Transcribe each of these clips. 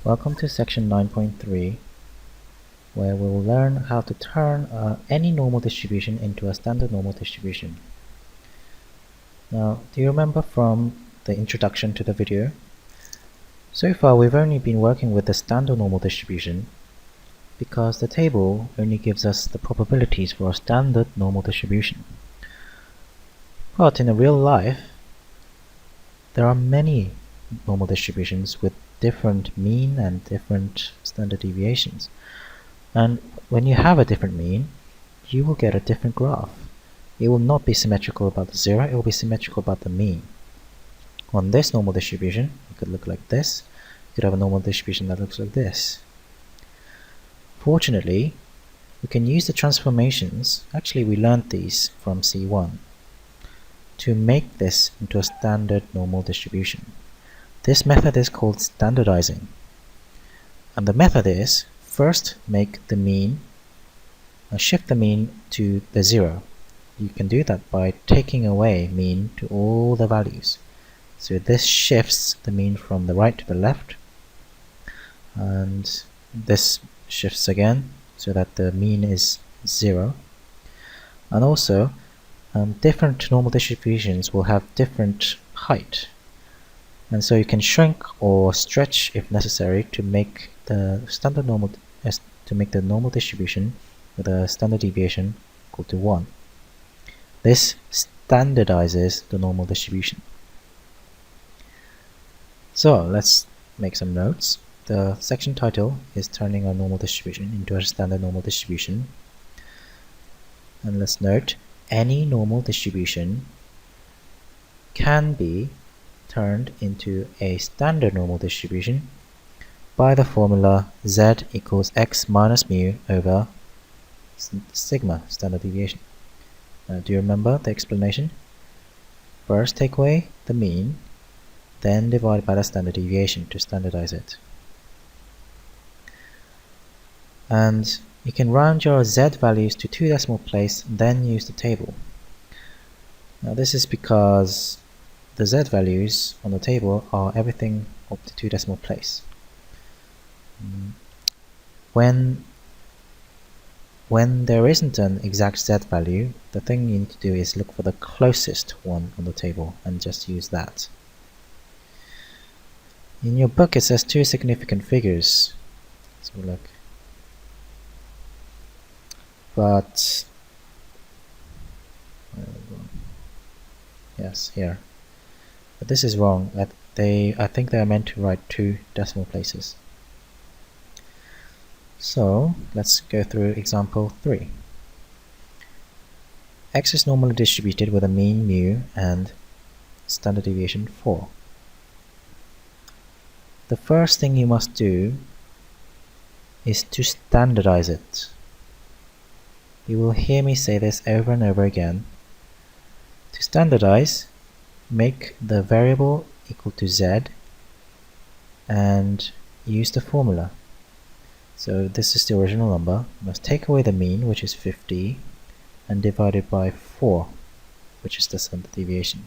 Welcome to section 9.3, where we will learn how to turn any normal distribution into a standard normal distribution. Now, do you remember from the introduction to the video? So far we've only been working with the standard normal distribution because the table only gives us the probabilities for a standard normal distribution. But in real life, there are many normal distributions with different mean and different standard deviations. And when you have a different mean, you will get a different graph. It will not be symmetrical about the zero, it will be symmetrical about the mean. On this normal distribution, it could look like this. You could have a normal distribution that looks like this. Fortunately, we can use the transformations, actually we learned these from C1, to make this into a standard normal distribution. This method is called standardizing. And the method is, first make the mean, shift the mean to the zero. You can do that by taking away mean to all the values. So this shifts the mean from the right to the left, and this shifts again so that the mean is 0. And also, different normal distributions will have different height, and so you can shrink or stretch if necessary to make the standard normal normal distribution with a standard deviation equal to 1. This standardizes the normal distribution. So let's make some notes. The section title is turning a normal distribution into a standard normal distribution. And let's note, any normal distribution can be turned into a standard normal distribution by the formula z equals x minus mu over sigma, standard deviation. Do you remember the explanation? First take away the mean, then divide by the standard deviation to standardize it. And you can round your z values to 2 decimal place, then use the table. Now this is because the z values on the table are everything up to 2 decimal place. When there isn't an exact z value, the thing you need to do is look for the closest one on the table and just use that. In your book it says 2 significant figures. So look. But yes, here. But this is wrong. I think they are meant to write 2 decimal places. So let's go through example 3. X is normally distributed with a mean mu and standard deviation 4. The first thing you must do is to standardize it. You will hear me say this over and over again. To standardize, make the variable equal to z and use the formula. So this is the original number. You must take away the mean, which is 50, and divide it by 4, which is the standard deviation.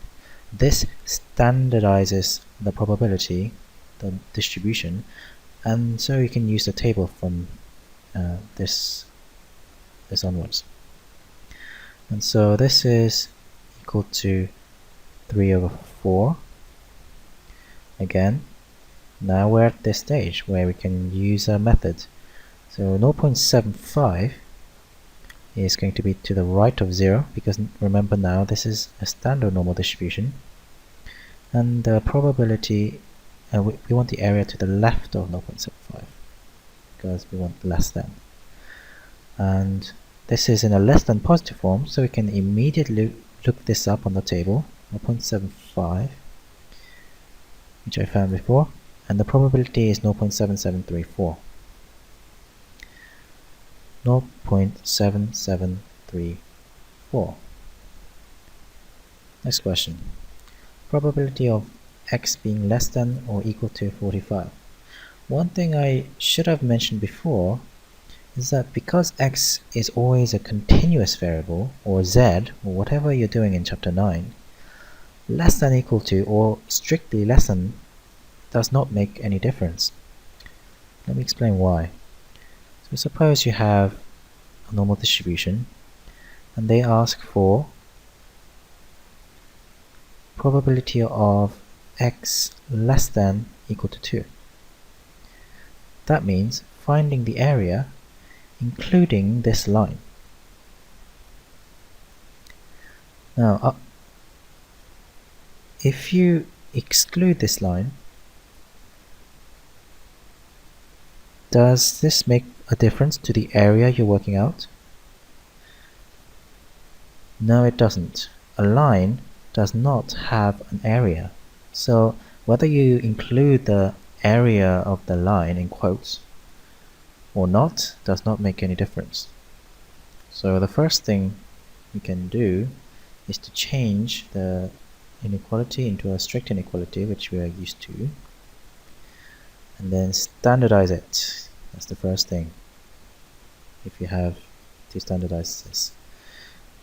This standardizes the probability, the distribution, and so you can use the table from this onwards. And so this is equal to 3 over 4. Again, now we're at this stage where we can use a method. So 0.75 is going to be to the right of 0, because remember now this is a standard normal distribution, and the probability, we want the area to the left of 0.75 because we want less than. And this is in a less than positive form, so we can immediately look this up on the table, 0.75, which I found before, and the probability is 0.7734. 0.7734. Next question. Probability of x being less than or equal to 45. One thing I should have mentioned before is that because x is always a continuous variable, or z, or whatever you're doing in chapter 9, less than equal to or strictly less than does not make any difference. Let me explain why. So suppose you have a normal distribution and they ask for probability of x less than equal to 2. That means finding the area including this line. Now, if you exclude this line, does this make a difference to the area you're working out? No, it doesn't. A line does not have an area. So whether you include the area of the line in quotes or not does not make any difference. So the first thing we can do is to change the inequality into a strict inequality, which we are used to, and then standardize it. That's the first thing, if you have to standardize this.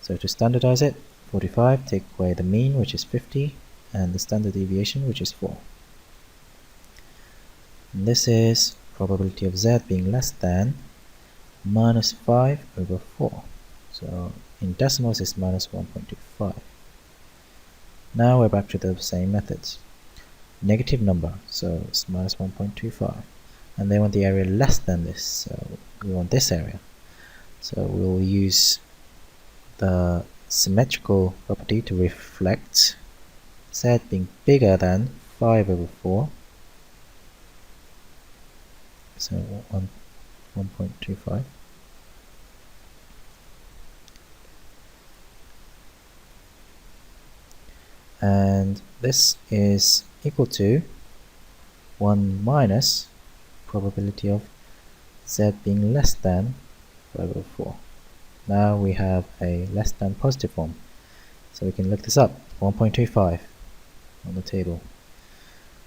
So to standardize it, 45, take away the mean, which is 50, and the standard deviation, which is 4. And this is probability of z being less than minus 5 over 4. So in decimals it's minus 1.25. Now we're back to the same methods. Negative number, so it's minus 1.25. And they want the area less than this, so we want this area. So we'll use the symmetrical property to reflect z being bigger than 5 over 4. So 1.25. And this is equal to 1 minus probability of z being less than 5 over 4. Now we have a less than positive form, so we can look this up. 1.25 on the table.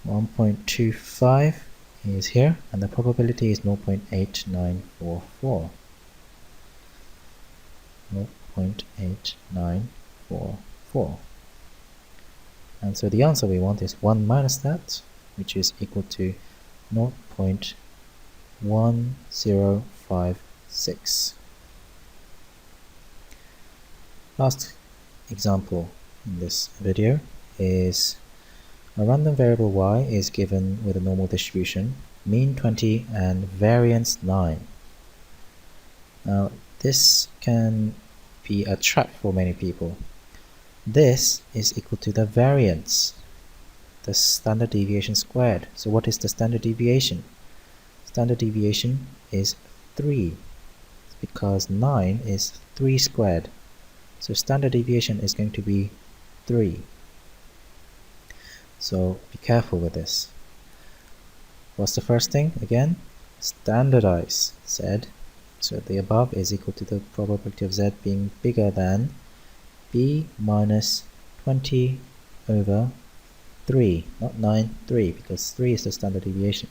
1.25 is here, and the probability is 0.8944. 0.8944. And so the answer we want is 1 minus that, which is equal to 0.1056. Last example in this video is a random variable y is given with a normal distribution, mean 20 and variance 9. Now this can be a trap for many people. This is equal to the variance, the standard deviation squared. So what is the standard deviation? Standard deviation is 3, because 9 is 3 squared. So standard deviation is going to be 3. So be careful with this. What's the first thing? Again, standardize z. So the above is equal to the probability of z being bigger than b minus 20 over 3, not 9, 3, because 3 is the standard deviation.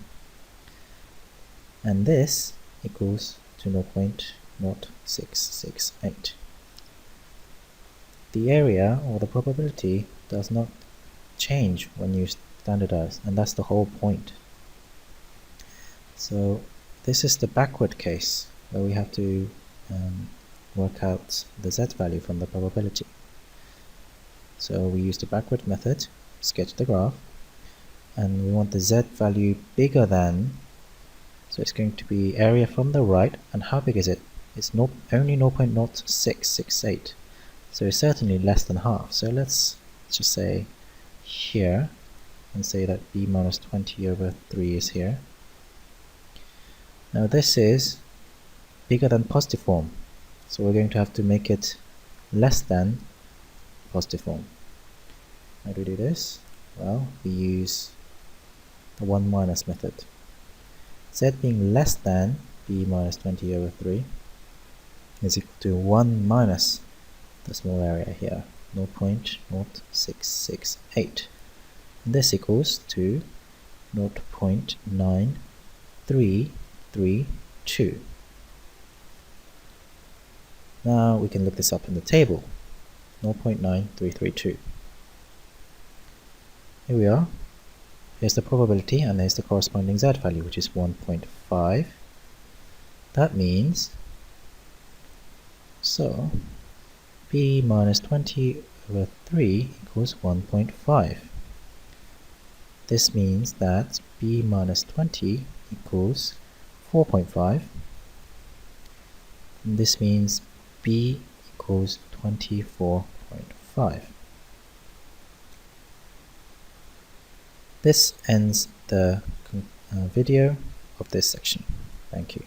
And this equals to 0.0668. The area, or the probability, does not change when you standardize, and that's the whole point. So this is the backward case, where we have to work out the z value from the probability. So we use the backward method, sketch the graph, and we want the z value bigger than, so it's going to be area from the right, and how big is it? It's only 0.0668, so it's certainly less than half. So let's just say here, and say that b minus 20 over 3 is here. Now this is bigger than positive form, so we're going to have to make it less than positive form. How do we do this? Well, we use the 1 minus method. Z being less than b minus 20 over 3 is equal to 1 minus the small area here, 0.0668. And this equals to 0.9332. Now we can look this up in the table. 0.9332. Here we are. Here's the probability, and there's the corresponding z value, which is 1.5. That means, so b minus 20 over 3 equals 1.5. This means that b minus 20 equals 4.5. And this means b equals 24.5. This ends the video of this section. Thank you.